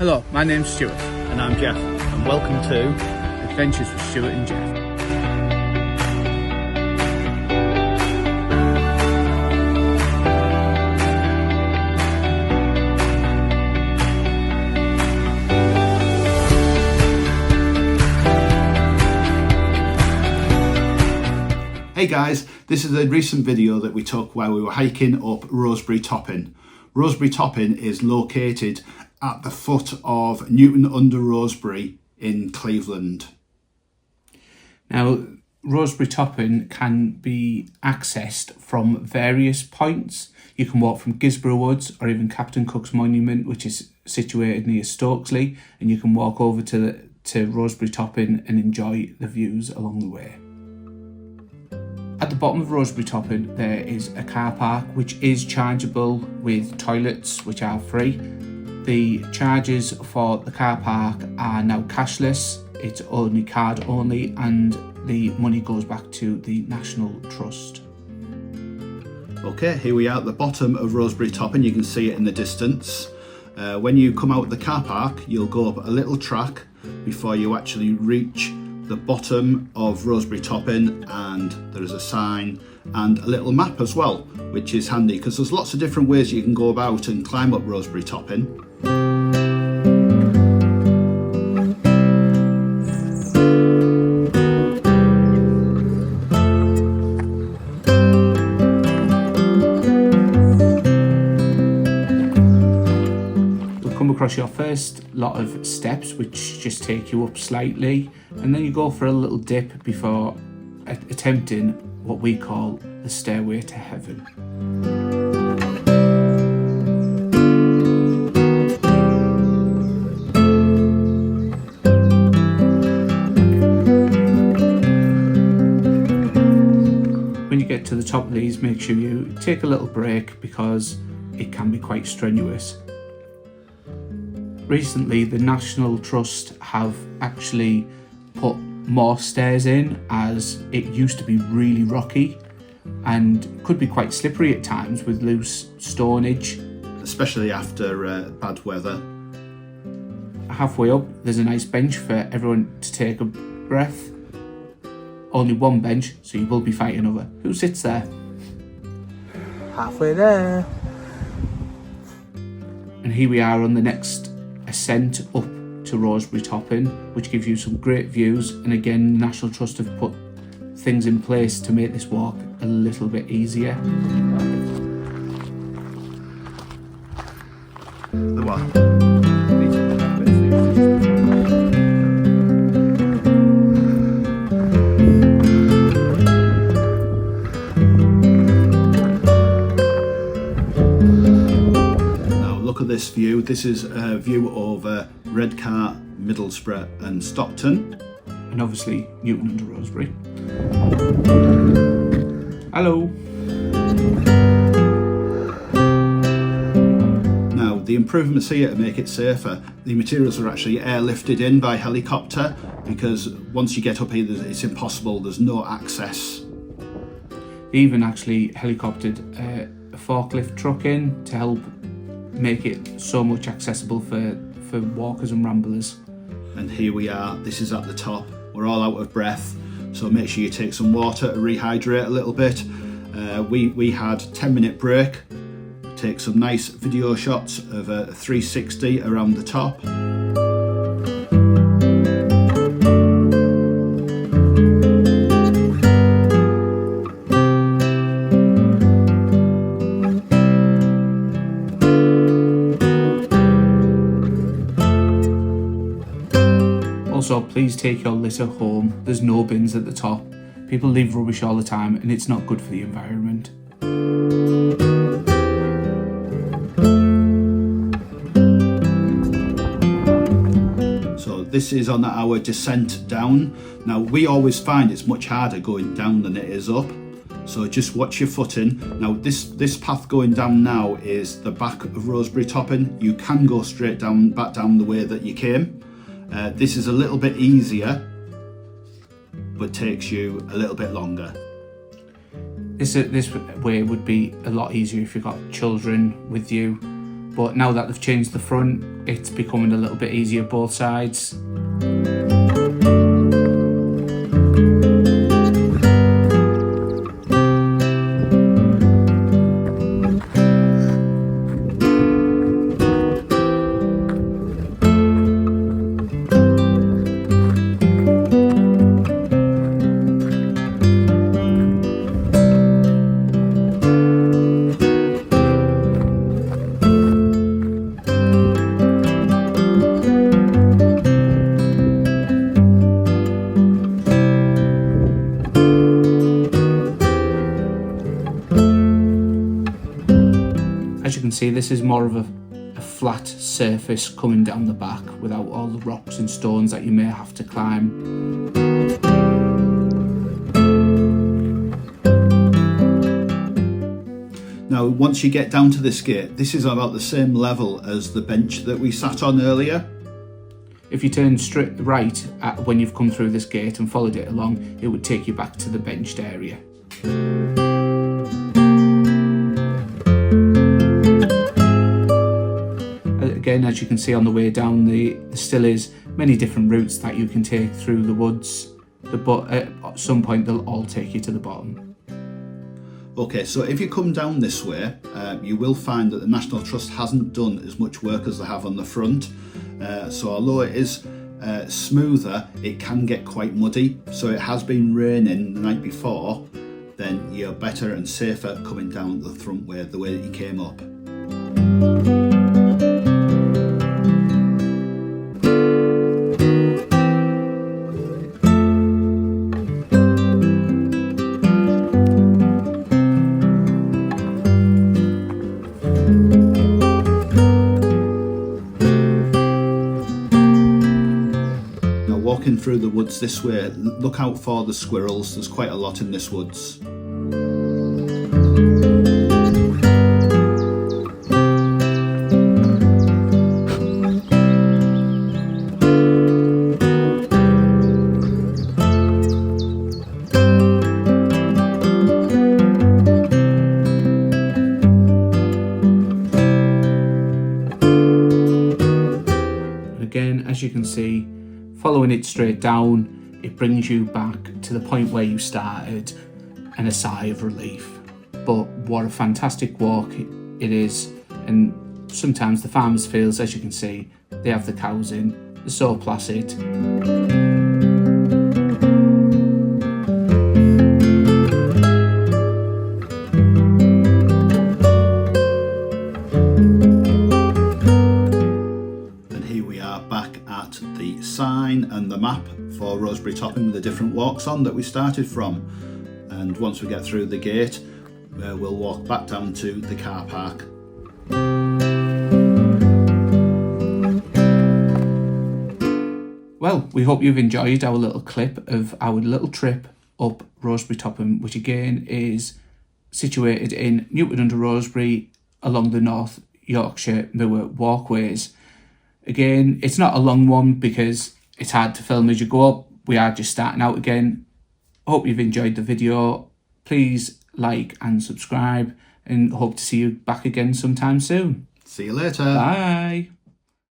Hello, my name's Stuart. And I'm Jeff, and welcome to Adventures with Stuart and Jeff. Hey guys, this is a recent video that we took while we were hiking up Roseberry Topping. Roseberry Topping is located at the foot of Newton-under-Rosebery in Cleveland. Now, Roseberry Topping can be accessed from various points. You can walk from Gisborough Woods or even Captain Cook's Monument, which is situated near Stokesley, and you can walk over to Roseberry Topping and enjoy the views along the way. At the bottom of Roseberry Topping there is a car park which is chargeable with toilets which are free. The charges for the car park are now cashless, it's only card only, and the money goes back to the National Trust. Okay, here we are at the bottom of Roseberry Topping. You can see it in the distance. When you come out of the car park, you'll go up a little track before you actually reach the bottom of Roseberry Topping, and there is a sign and a little map as well, which is handy because there's lots of different ways you can go about and climb up Roseberry Topping. Across your first lot of steps which just take you up slightly, and then you go for a little dip before attempting what we call the stairway to heaven. When you get to the top of these, make sure you take a little break because it can be quite strenuous. Recently, the National Trust have actually put more stairs in, as it used to be really rocky and could be quite slippery at times with loose stonage. Especially after bad weather. Halfway up, there's a nice bench for everyone to take a breath. Only one bench, so you will be fighting over who sits there. Halfway there. And here we are on the next ascent up to Roseberry Topping, which gives you some great views, and again the National Trust have put things in place to make this walk a little bit easier. The what? Look at this view. This is a view over Redcar, Middlesbrough and Stockton. And obviously Newton-under-Rosebery. Hello. Now, the improvements here to make it safer, the materials are actually airlifted in by helicopter, because once you get up here it's impossible, there's no access. They even actually helicoptered a forklift truck in to help make it so much accessible for walkers and ramblers. And here we are, this is at the top. We're all out of breath, so make sure you take some water to rehydrate a little bit. We had a 10-minute break, take some nice video shots of a 360 around the top. Also, please take your litter home. There's no bins at the top. People leave rubbish all the time and it's not good for the environment. So this is on our descent down. Now, we always find it's much harder going down than it is up. So just watch your footing. Now this path going down now is the back of Roseberry Topping. You can go straight down, back down the way that you came. This is a little bit easier, but takes you a little bit longer. This way would be a lot easier if you've got children with you. but now that they've changed the front, it's becoming a little bit easier both sides. As you can see, this is more of a flat surface coming down the back without all the rocks and stones that you may have to climb. Now, once you get down to this gate, this is about the same level as the bench that we sat on earlier. If you turn straight right when you've come through this gate and followed it along, it would take you back to the benched area. Again, as you can see on the way down, there still is many different routes that you can take through the woods, but at some point they'll all take you to the bottom. Okay, so if you come down this way, you will find that the National Trust hasn't done as much work as they have on the front. So although it is smoother, it can get quite muddy. So it has been raining the night before, then you're better and safer coming down the front way, the way that you came up. Walking through the woods this way, look out for the squirrels. There's quite a lot in this woods. Again, as you can see, following it straight down, it brings you back to the point where you started and a sigh of relief. But what a fantastic walk it is, and sometimes the farmers' fields, as you can see, they have the cows in, they're so placid. The sign and the map for Roseberry Topping with the different walks on that we started from, and once we get through the gate we'll walk back down to the car park. Well, we hope you've enjoyed our little clip of our little trip up Roseberry Topping, which again is situated in Newton-under-Roseberry along the North Yorkshire moor walkways. Again, it's not a long one because it's hard to film as you go up. We are just starting out again. Hope you've enjoyed the video. Please like and subscribe, and hope to see you back again sometime soon. See you later. Bye.